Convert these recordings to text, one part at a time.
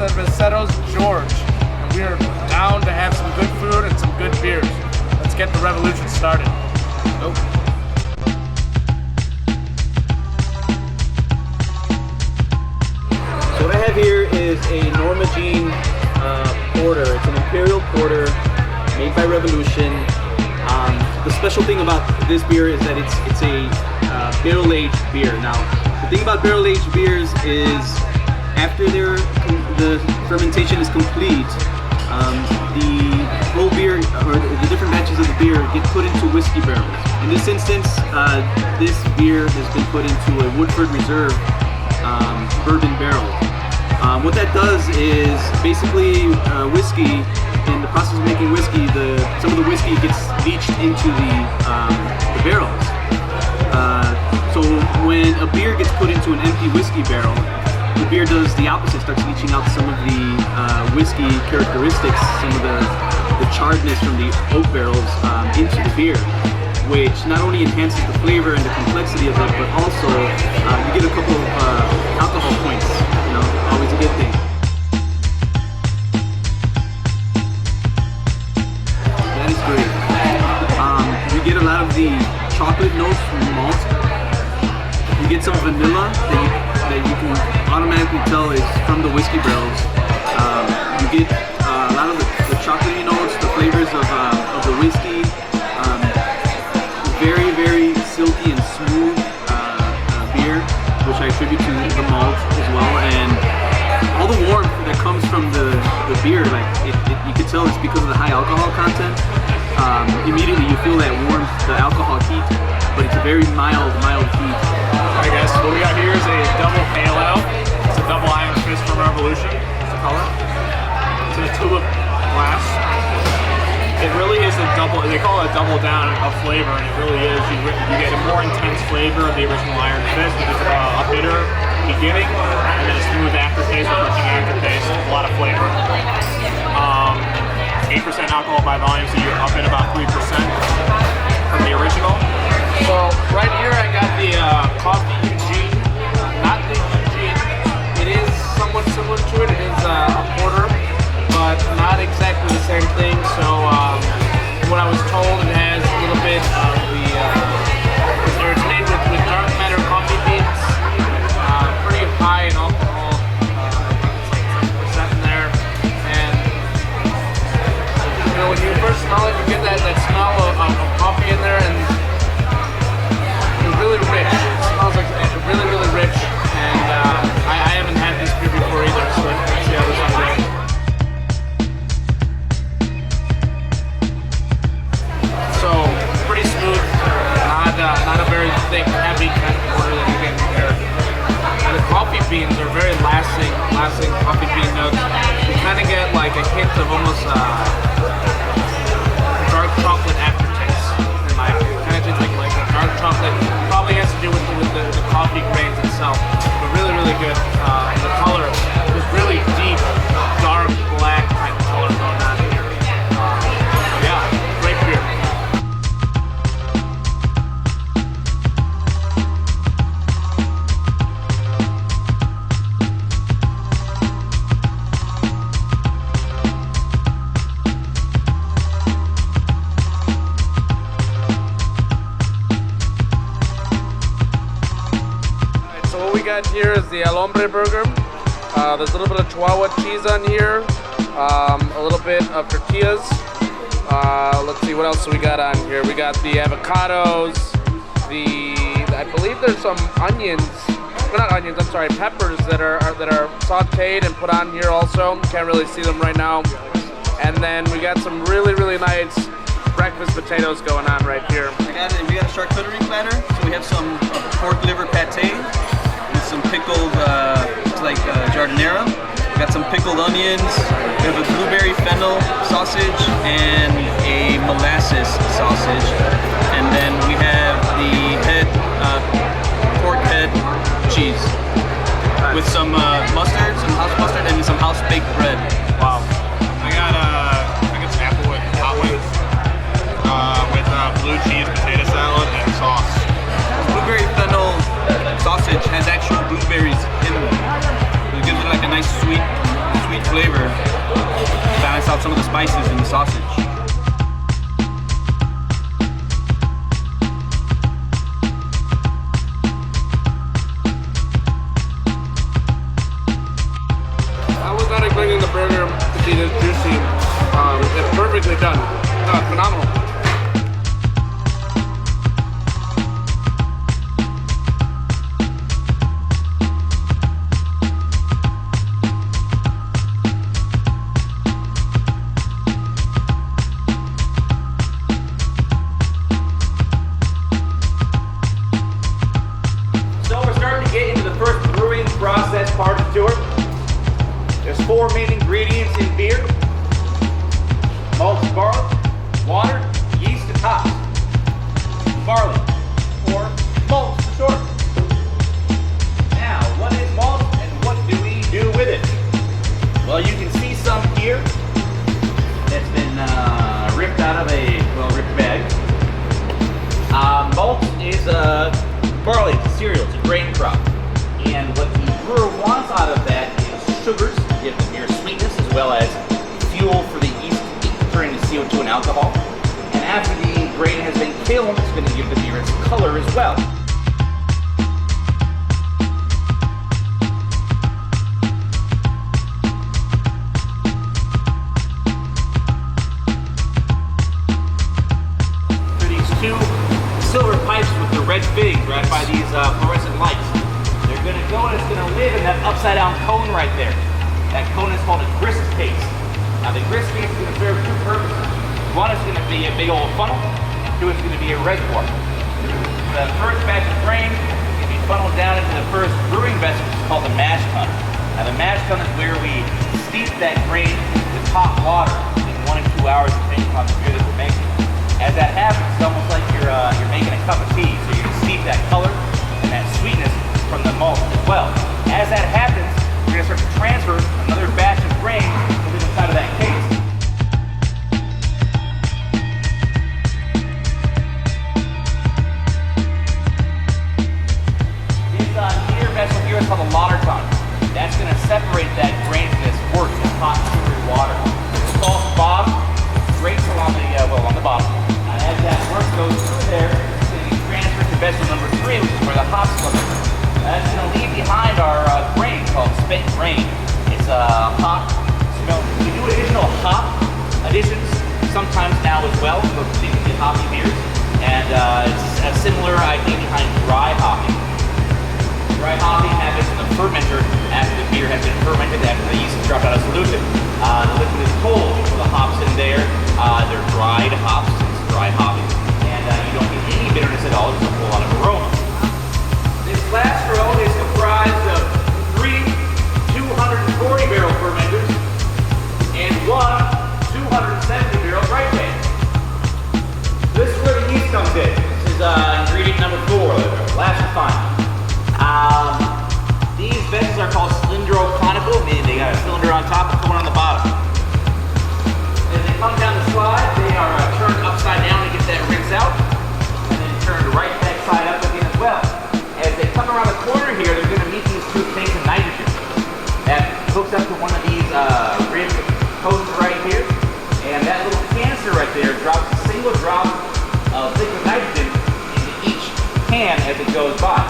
Cerveceros George, and we are down to have some good food and some good beers. Let's get the revolution started. Go. So what I have here is a Norma Gene Porter. It's an Imperial Porter made by Revolution. The special thing about this beer is that it's a barrel-aged beer. Now, the thing about barrel-aged beers is after the fermentation is complete, the whole beer, or the different batches of the beer, get put into whiskey barrels. In this instance, this beer has been put into a Woodford Reserve bourbon barrel. What that does is basically whiskey. In the process of making whiskey, some of the whiskey gets leached into the barrels. So when a beer gets put into an empty whiskey barrel, the beer does the opposite, starts leaching out some of the whiskey characteristics, some of the charredness from the oak barrels into the beer, which not only enhances the flavor and the complexity of it, but also you get a couple of alcohol points. You know, always a good thing. That is great. You get a lot of the chocolate notes from the malt. You get some vanilla that you can automatically tell is from the whiskey barrels. You get a lot of the chocolatey notes, the flavors of the whiskey. Very, very silky and smooth beer, which I attribute to the malt as well. And all the warmth that comes from the beer, like you could tell it's because of the high alcohol content. Immediately you feel that warmth, the alcohol heat, but it's a very mild heat. Alright guys, so what we got here is a double pale ale. It's a double Iron Fist from Revolution. What's the color? It's in a tulip glass. It really is a double, they call it a double down of flavor, and it really is. You get a more intense flavor of the original Iron Fist, which is a bitter beginning, and then a smooth aftertaste, refreshing aftertaste, a lot of flavor. 8% alcohol by volume, so you're up at about 3% from the original. So right here I got the coffee Eugene, not the Eugene. It is somewhat similar to it. It is a porter, but not exactly the same thing. So what I was told, it has a little bit of the, it's made with dark matter coffee beans, pretty high in alcohol, it's like 7% in there. And you know, when you first smell it, you get that smell of coffee in there, and it's really rich. It smells like really, really rich. And I haven't had this beer before either, so let's see how this one goes. So pretty smooth, not a very thick, heavy kind of porter that you get here. And the coffee beans are very lasting coffee bean notes. You kind of get like a hint of almost dark chocolate aftertaste. In my opinion, kind of just like a dark chocolate. Probably has to do with the coffee grains itself, but really, really good. The color is really deep, dark black type of color going on here. So yeah, great beer. Got here is the El Hombre burger. There's a little bit of Chihuahua cheese on here, a little bit of tortillas. Let's see what else we got on here. We got the avocados, I believe there's some onions, well, not onions, I'm sorry, peppers that are sauteed and put on here also. Can't really see them right now. And then we got some really, really nice breakfast potatoes going on right here. We got a charcuterie platter, so we have some pork liver pate, some pickled, like jardinera. We got some pickled onions. We have a blueberry fennel sausage and a molasses sausage. And then we have the pork head cheese with some mustard, some house mustard, and some house baked bread. Wow. I got some apple with hot wings, with blue cheese, potato salad, and sauce. Blueberry fennel sausage has actual blueberries in them. It gives it like a nice sweet out some of the spices in the sausage. I was not expecting the burger to be this juicy. It's perfectly done. No, it's phenomenal. So we're starting to get into the first brewing process part of the tour. There's 4 main ingredients in beer: malt, barley, water, yeast, and hops. Barley, or malt for short. Now, what is malt and what do we do with it? Well, you can see some here that's been ripped out of a ripped bag. Malt is barley, it's a cereal, it's a grain crop. And what the brewer wants out of that is sugars, give the beer sweetness, as well as fuel for the yeast to turn into CO2 and alcohol. And after the grain has been kilned, it's going to give the beer its color as well. Through these 2 silver pipes with the red fittings right by these fluorescent lights. They're going to go and it's going to live in that upside down cone right there. That cone is called a grist case. Now the grist case is going to serve 2 purposes. One is going to be a big old funnel, and 2 is going to be a reservoir. The first batch of grain can be funneled down into the first brewing vessel, which is called the mash tun. Now the mash tun is where we steep that grain with hot water in 1 and 2 hours, depending upon the beer that we're making. As that happens, it's almost like you're making a cup of tea, so you're going to steep that color and that sweetness from the malt as well. As that happens, we're going to start to transfer another batch of grain to the inside of that case. This near vessel here is called a lauter tun. That's going to separate that grain from this wort, this hot, sugary water. The salt bomb breaks along the bottom. And as that wort goes through there, it's going to be transferred to vessel number 3, which is where the hops come in. That's going to leave behind our grain called spent grain. It's hop smell. We do additional hop additions sometimes now as well for particularly hoppy beers. And it's a similar idea behind dry hopping. Dry hopping happens in the fermenter after the beer has been fermented, after the yeast is dropped out of solution. The liquid is cold, so the hops in there, they're dried hops, it's dry hopping. And you don't get any bitterness at all, just a whole lot of aroma. This last row is comprised of 3 240 barrel fermenters and 1 270 barrel dry pan. This is where the yeast comes in. This is ingredient number 4, the last refinement. These vessels are called cylindro-conical, meaning they got a cylinder on top and one on the bottom. As they come down the slide, they are turned upside down to get that rinse out, and then turned right back side up again as well. As they come around the corner here, they're going to meet these 2 tanks of nitrogen. That hooks up to one of these rim posts right here, and that little canister right there drops a single drop of liquid nitrogen into each can as it goes by.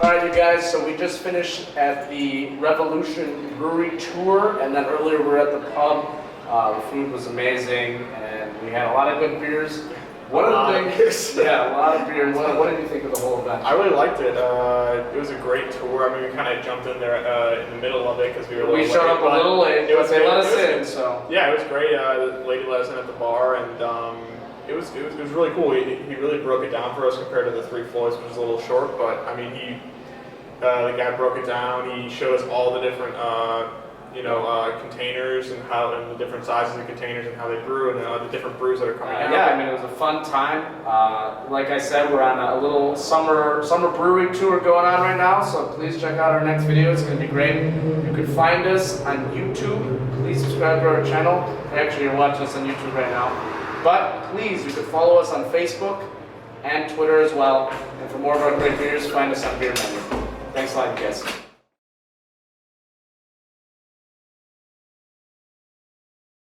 Alright you guys, so we just finished at the Revolution Brewery tour, and then earlier we were at the pub. The food was amazing, and we had a lot of good beers. One of the things, yeah, a lot of beers. What did you think of the whole event? I really liked it. It was a great tour. I mean, we kind of jumped in there in the middle of it because we were. We showed up a little late, but they let us in. So yeah, it was great. The lady let us in at the bar, and it was really cool. He really broke it down for us compared to the 3 floors, which was a little short. But I mean, the guy broke it down. He showed us all the different containers and the different sizes of containers and how they brew and the different brews that are coming out. Yeah, I mean, it was a fun time. Like I said, we're on a little summer brewery tour going on right now, so please check out our next video. It's going to be great. You can find us on YouTube. Please subscribe to our channel. Actually, you're watching us on YouTube right now. But please, you can follow us on Facebook and Twitter as well. And for more of our great beers, find us on Beer Menu. Thanks a lot, guys.